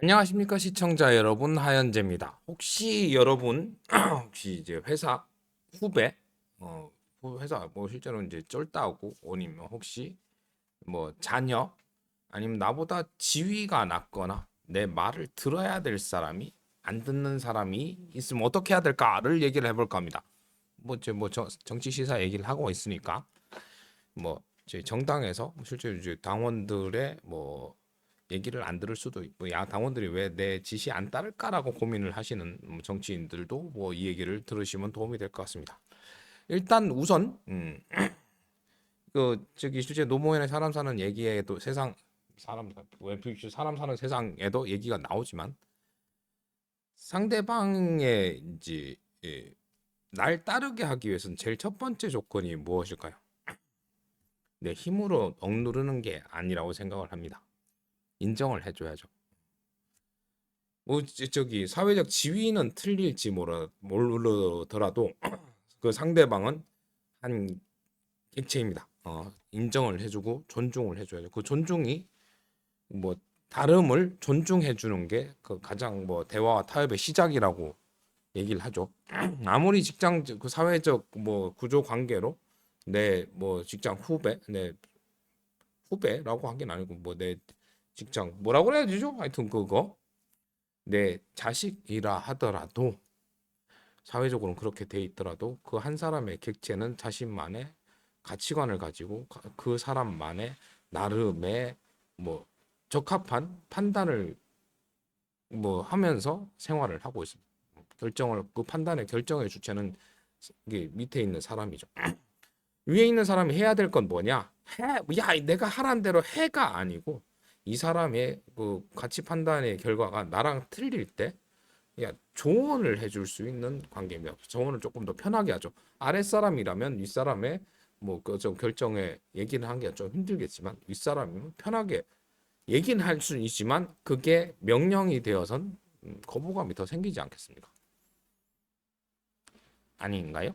안녕하십니까 시청자 여러분, 하현재입니다. 혹시 여러분 혹시 이제 회사 후배 회사 뭐 실제로 이제 쩔다고 아니면 혹시 뭐 자녀 아니면 나보다 지위가 낮거나 내 말을 들어야 될 사람이 안 듣는 사람이 있으면 어떻게 해야 될까를 얘기를 해볼까 합니다. 뭐 이제 뭐 정치 시사 얘기를 하고 있으니까 뭐 저희 정당에서 실제로 이제 당원들의 뭐 얘기를 안 들을 수도 있고, 야 당원들이 왜 내 지시 안 따를까라고 고민을 하시는 정치인들도 뭐 이 얘기를 들으시면 도움이 될 것 같습니다. 일단 우선 그 저기 실제 노무현의 사람 사는 얘기에도 세상 사람 사는 세상에도 얘기가 나오지만, 상대방의 이제 날 따르게 하기 위해서는 제일 첫 번째 조건이 무엇일까요? 내 힘으로 억누르는 게 아니라고 생각을 합니다. 인정을 해줘야죠. 뭐 저기 사회적 지위는 틀릴지 모르더라도 그 상대방은 한 객체입니다. 인정을 해주고 존중을 해줘야죠. 그 존중이 뭐 다름을 존중해 주는 게 그 가장 뭐 대화와 타협의 시작이라고 얘기를 하죠. 아무리 직장 그 사회적 뭐 구조 관계로 내 뭐 직장 후배, 내 후배라고 하긴 아니고 뭐 내 직장 뭐라고 그래야 되죠? 하여튼 그거 내 자식이라 하더라도, 사회적으로는 그렇게 돼 있더라도 그 한 사람의 객체는 자신만의 가치관을 가지고 그 사람만의 나름의 뭐 적합한 판단을 뭐 하면서 생활을 하고 있습니다. 결정을 그 판단의 결정의 주체는 이게 밑에 있는 사람이죠. 위에 있는 사람이 해야 될 건 뭐냐? 야, 내가 하란 대로 해가 아니고, 이 사람의 그 가치 판단의 결과가 나랑 틀릴 때 야, 조언을 해줄 수 있는 관계입니다. 조언을 조금 더 편하게 하죠. 아랫사람이라면 윗사람의 뭐 그 좀 결정에 얘기를 하는 게 좀 힘들겠지만, 윗사람이면 편하게 얘기는 할 수 있지만 그게 명령이 되어선 거부감이 더 생기지 않겠습니까? 아닌가요?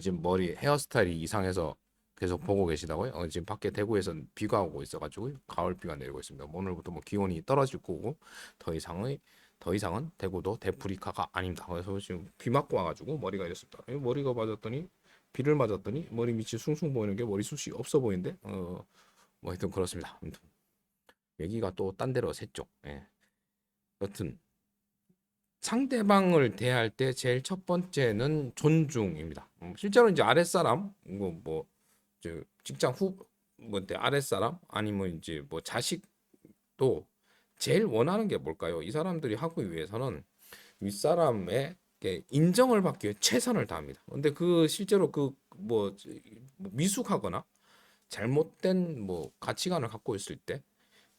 지금 머리 헤어스타일이 이상해서 계속 보고 계시다고요? 지금 밖에 대구에서 비가 오고 있어가지고 가을 비가 내리고 있습니다. 오늘부터 뭐 기온이 떨어질 거고 더 이상의 더 이상은 대구도 데프리카가 아닙니다. 그래서 지금 비 맞고 와가지고 머리가 이랬습니다. 머리가 맞았더니 비를 맞았더니 머리 밑이 숭숭 보이는 게 머리숱이 없어 보이는데 뭐 하여튼 그렇습니다. 아무튼 얘기가 또 딴 데로 샜죠. 예. 여튼 상대방을 대할 때 제일 첫 번째는 존중입니다. 실제로 이제 아랫사람, 저 직장 아랫사람 아니면 이제 뭐 자식도 제일 원하는 게 뭘까요? 이 사람들이 하기 위해서는 윗사람의 인정을 받기 위해 최선을 다합니다. 근데 그 실제로 뭐 미숙하거나 잘못된 뭐 가치관을 갖고 있을 때,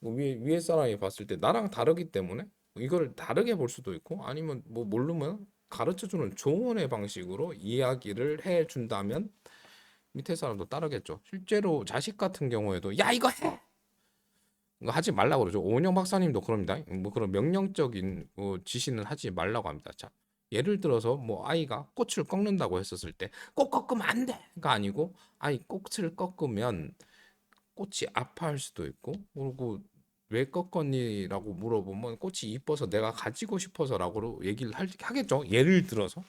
뭐 위에 사람이 봤을 때 나랑 다르기 때문에 이걸 다르게 볼 수도 있고, 아니면 뭐 모르면 가르쳐주는 조언의 방식으로 이야기를 해준다면 밑에 사람도 따르겠죠. 실제로 자식 같은 경우에도 야 이거 해! 이거 하지 말라고 그러죠. 오은영 박사님도 그럽니다. 뭐 그런 명령적인 지시는 하지 말라고 합니다. 자, 예를 들어서 뭐 아이가 꽃을 꺾는다고 했었을 때 꽃 꺾으면 안 돼가 아니고, 아이 꽃을 꺾으면 꽃이 아파할 수도 있고, 그리고 왜 꺾었니라고 물어보면 꽃이 이뻐서 내가 가지고 싶어서라고 얘기를 하겠죠. 예를 들어서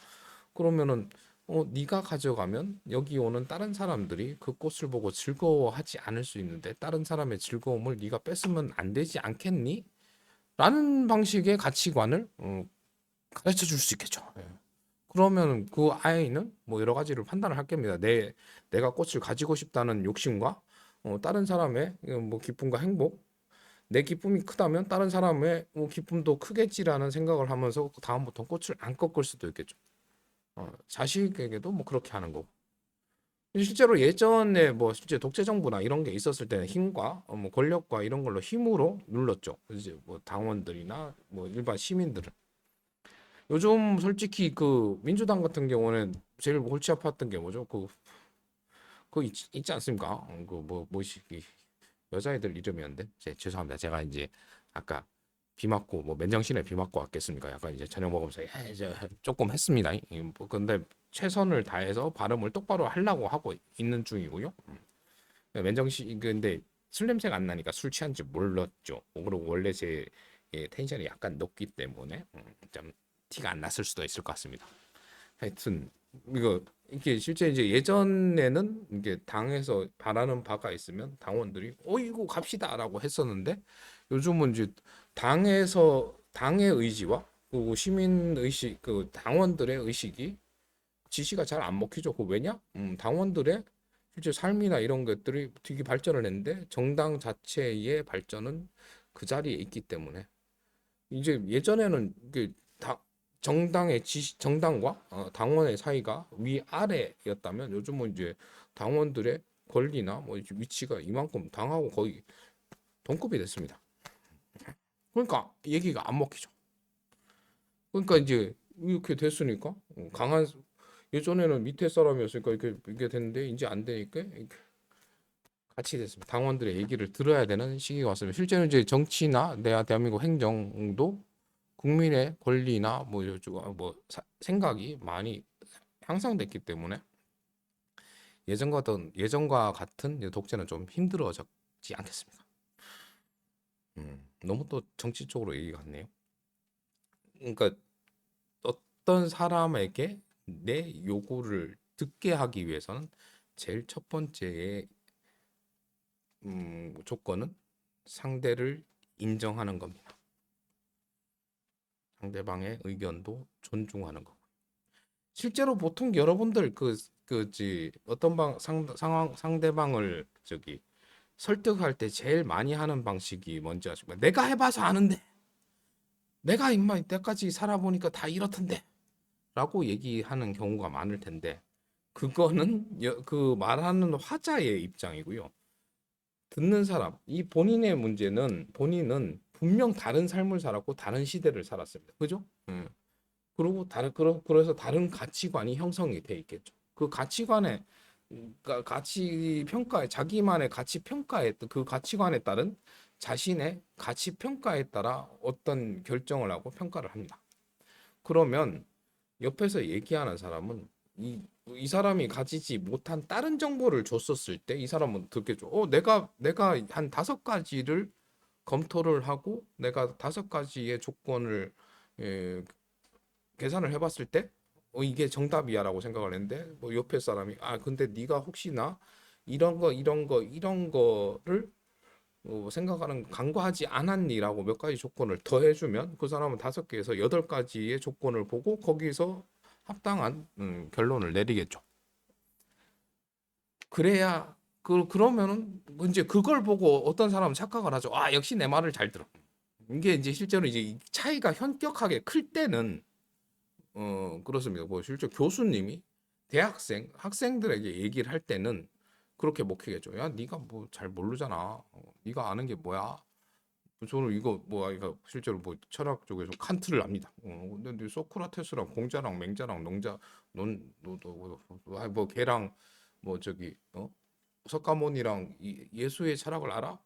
그러면은 네가 가져가면 여기 오는 다른 사람들이 그 꽃을 보고 즐거워하지 않을 수 있는데 다른 사람의 즐거움을 네가 뺏으면 안 되지 않겠니? 라는 방식의 가치관을 가르쳐 줄 수 있겠죠. 예. 그러면 그 아이는 뭐 여러 가지를 판단을 할 겁니다. 내가 꽃을 가지고 싶다는 욕심과 다른 사람의 뭐 기쁨과 행복, 내 기쁨이 크다면 다른 사람의 뭐 기쁨도 크겠지라는 생각을 하면서 다음부터 꽃을 안 꺾을 수도 있겠죠. 자식에게도 뭐 그렇게 하는 거고. 실제로 예전에 뭐 실제 독재 정부나 이런 게 있었을 때는 힘과 뭐 권력과 이런 걸로 힘으로 눌렀죠. 이제 뭐 당원들이나 뭐 일반 시민들은. 요즘 솔직히 그 민주당 같은 경우는 제일 골치 아팠던 게 뭐죠? 있지 않습니까? 여자애들 이름이었는데, 죄송합니다. 제가 이제 아까 비 맞고 뭐 맨정신에 비 맞고 왔겠습니까? 약간 이제 저녁 먹으면서 조금 했습니다. 뭐 근데 최선을 다해서 발음을 똑바로 하려고 하고 있는 중이고요. 맨정신 근데 술 냄새가 안 나니까 술 취한지 몰랐죠. 그리고 원래 제 텐션이 약간 높기 때문에 좀 티가 안 났을 수도 있을 것 같습니다. 하여튼 이거 이게 실제 이제 예전에는 이게 당에서 바라는 바가 있으면 당원들이 이거 갑시다라고 했었는데 요즘은 이제 당에서 당의 의지와 그 시민 의식 그 당원들의 의식이 지시가 잘 안 먹히죠. 그 왜냐? 당원들의 실제 삶이나 이런 것들이 되게 발전을 했는데 정당 자체의 발전은 그 자리에 있기 때문에 이제 예전에는 이게 다 정당의 지시, 정당과 당원의 사이가 위아래였다면 요즘은 이제 당원들의 권리나 뭐 위치가 이만큼 당하고 거의 동급이 됐습니다. 그러니까 얘기가 안 먹히죠. 그러니까 이제 이렇게 됐으니까 강한 예전에는 밑에 사람이었으니까 이게 됐는데 이제 안 되니까 이렇게 같이 됐습니다. 당원들의 얘기를 들어야 되는 시기가 왔습니다. 실제로 이제 정치나 대한민국 행정도 국민의 권리나 뭐 생각이 많이 향상됐기 때문에 예전과 같은 독재는 좀 힘들어졌지 않겠습니까? 너무 또 정치 쪽으로 얘기 갔네요. 그러니까 어떤 사람에게 내 요구를 듣게 하기 위해서는 제일 첫 번째의 조건은 상대를 인정하는 겁니다. 상대방의 의견도 존중하는 거. 실제로 보통 여러분들 어떤 상황 상대방을 설득할 때 제일 많이 하는 방식이 뭔지 아십니까? 내가 해봐서 아는데, 내가 임마 이때까지 살아보니까 다 이렇던데라고 얘기하는 경우가 많을 텐데, 그거는 그 말하는 화자의 입장이고요. 듣는 사람, 이 본인의 문제는 본인은 분명 다른 삶을 살았고 다른 시대를 살았습니다. 그죠? 그리고 그래서 다른 가치관이 형성이 돼 있겠죠. 그 가치관에 가치 평가에 자기만의 가치 평가에 그 가치관에 따른 자신의 가치 평가에 따라 어떤 결정을 하고 평가를 합니다. 그러면 옆에서 얘기하는 사람은 이 사람이 가지지 못한 다른 정보를 줬었을 때 이 사람은 듣겠죠. 내가 한 5가지를 검토를 하고 내가 5가지의 조건을 예, 계산을 해봤을 때 이게 정답이야라고 생각을 했는데 뭐 옆에 사람이 근데 네가 혹시나 이런 거를 생각하는 간과하지 않았니라고 몇 가지 조건을 더 해주면 그 사람은 5개에서 8가지의 조건을 보고 거기서 합당한 결론을 내리겠죠. 그래야 그러면은 이제 그걸 보고 어떤 사람은 착각을 하죠. 역시 내 말을 잘 들어. 이게 이제 실제로 이제 이 차이가 현격하게 클 때는 그렇습니다. 뭐 실제 교수님이 학생들에게 얘기를 할 때는 그렇게 먹히겠죠. 야, 네가 뭐 잘 모르잖아. 네가 아는 게 뭐야? 저는 이거 실제로 뭐 철학 쪽에서 칸트를 압니다. 근데 소크라테스랑 공자랑 맹자랑 농자 논노뭐 걔랑 뭐 석가모니랑 예수의 철학을 알아?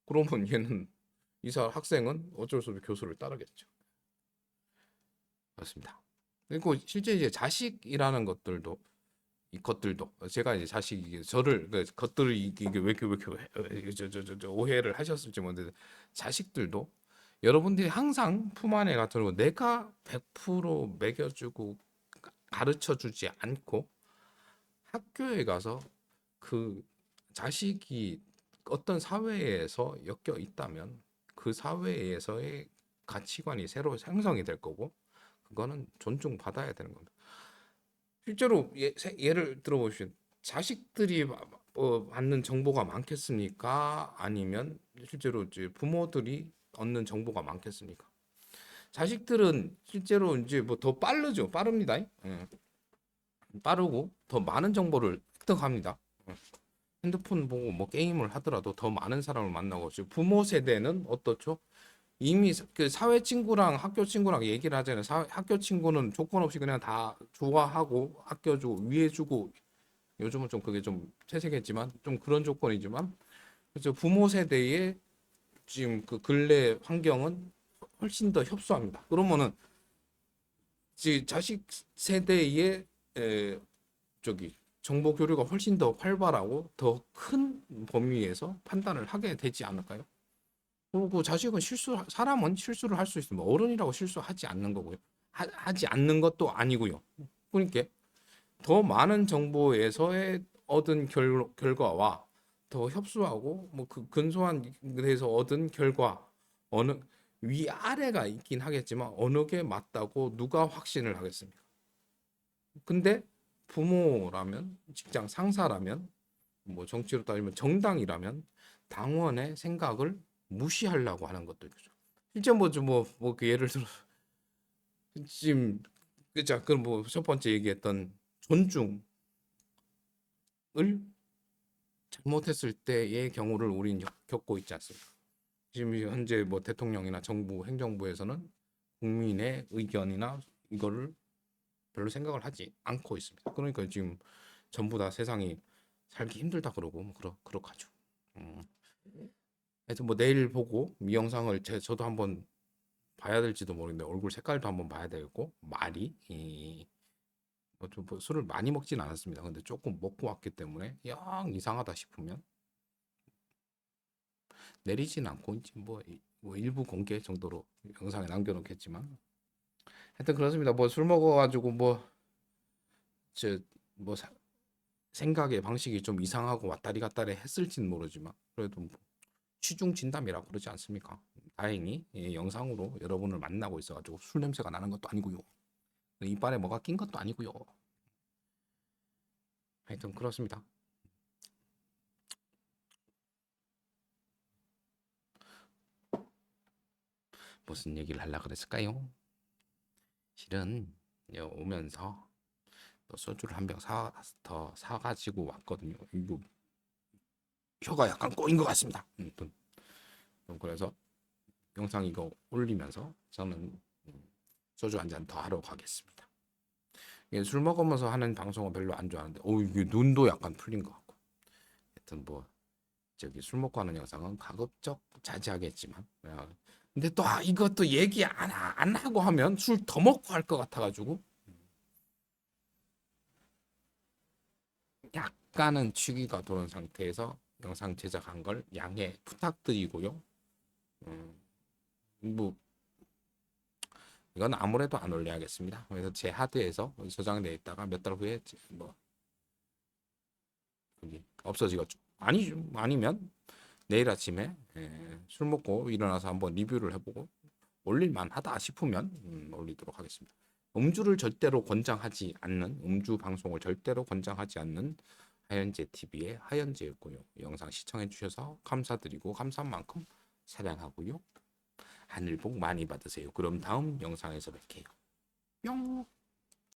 그러면 얘는 학생은 어쩔 수 없이 교수를 따르겠죠. 그렇습니다. 그리고 실제 이제 자식이라는 것들도 이 것들도 제가 이제 자식이 저를 것들을 이게 왜 이렇게 오해를 하셨을지 모르는데 자식들도 여러분들이 항상 품 안에 갖다 내가 100% 먹여주고 가르쳐 주지 않고 학교에 가서 그 자식이 어떤 사회에서 엮여 있다면 그 사회에서의 가치관이 새로 형성이 될 거고 그거는 존중받아야 되는 겁니다. 실제로 예를 들어보시죠. 자식들이 받는 정보가 많겠습니까? 아니면 실제로 이제 부모들이 얻는 정보가 많겠습니까? 자식들은 실제로 이제 뭐 더 빠릅니다. 빠르고 더 많은 정보를 획득합니다. 핸드폰 보고 뭐 게임을 하더라도 더 많은 사람을 만나고 부모 세대는 어떻죠? 이미 그 사회 친구랑 학교 친구랑 얘기를 하잖아요. 학교 친구는 조건 없이 그냥 다 좋아하고 아껴주고 위해주고 요즘은 좀 그게 좀 퇴색했지만 좀 그런 조건이지만 그래서 부모 세대의 지금 그 근래 환경은 훨씬 더 협소합니다. 그러면은 자식 세대의 에, 정보 교류가 훨씬 더 활발하고 더 큰 범위에서 판단을 하게 되지 않을까요? 그리고 자식은 사람은 실수를 할 수 있으면 어른이라고 실수하지 않는 거고요. 하지 않는 것도 아니고요. 그러니까 더 많은 정보에서의 얻은 결과와 더 협소하고 뭐 그 근소한 데서 얻은 결과 어느 위아래가 있긴 하겠지만 어느 게 맞다고 누가 확신을 하겠습니까? 근데 부모라면 직장 상사라면 뭐 정치로 따지면 정당이라면 당원의 생각을 무시하려고 하는 것들이죠. 실제 뭐그 예를 들어 지금 그자 그럼 뭐 첫 번째 얘기했던 존중을 잘못했을 때의 경우를 우리는 겪고 있지 않습니까? 지금 현재 뭐 대통령이나 정부 행정부에서는 국민의 의견이나 이거를 별로 생각을 하지 않고 있습니다. 그러니까 지금 전부 다 세상이 살기 힘들다 그러고 뭐 그렇가죠. 음. 하여튼 뭐 내일 보고 이 영상을 저도 한번 봐야 될지도 모르겠는데 얼굴 색깔도 한번 봐야 되겠고 말이 뭐좀 술을 많이 먹진 않았습니다. 근데 조금 먹고 왔기 때문에 영 이상하다 싶으면 내리진 않고 이제 뭐 일부 공개 정도로 영상에 남겨놓겠지만 하여튼 그렇습니다. 뭐 술 먹어가지고 뭐저뭐 생각의 방식이 좀 이상하고 왔다리 갔다리 했을진 모르지만 그래도 뭐 취중 진담이라고 그러지 않습니까? 다행히 영상으로 여러분을 만나고 있어가지고 술 냄새가 나는 것도 아니고요. 이빨에 뭐가 낀 것도 아니고요. 하여튼 그렇습니다. 무슨 얘기를 하려고 그랬을까요? 실은 오면서 또 소주를 한 병 더 사가지고 왔거든요. 이거 혀가 약간 꼬인 것 같습니다. 그래서 영상 이거 올리면서 저는 소주 한 잔 더 하러 가겠습니다. 술 먹으면서 하는 방송은 별로 안 좋아하는데, 이게 눈도 약간 풀린 것 같고. 하여튼 뭐 저기 술 먹고 하는 영상은 가급적 자제하겠지만, 근데 또 이것도 얘기 안 하고 하면 술 더 먹고 할 것 같아가지고 약간은 취기가 도는 상태에서 영상 제작한 걸 양해 부탁드리고요. 뭐 이건 아무래도 안 올려야겠습니다. 그래서 제 하드에서 저장돼 있다가 몇 달 후에 뭐 없어지겠죠. 아니면 내일 아침에 술 먹고 일어나서 한번 리뷰를 해보고 올릴만하다 싶으면 올리도록 하겠습니다. 음주를 절대로 권장하지 않는 음주 방송을 절대로 권장하지 않는 하연재 TV의 하연재였고요. 영상 시청해 주셔서 감사드리고 감사한 만큼 사랑하고요. 하늘 복 많이 받으세요. 그럼 다음 영상에서 뵐게요. 뿅.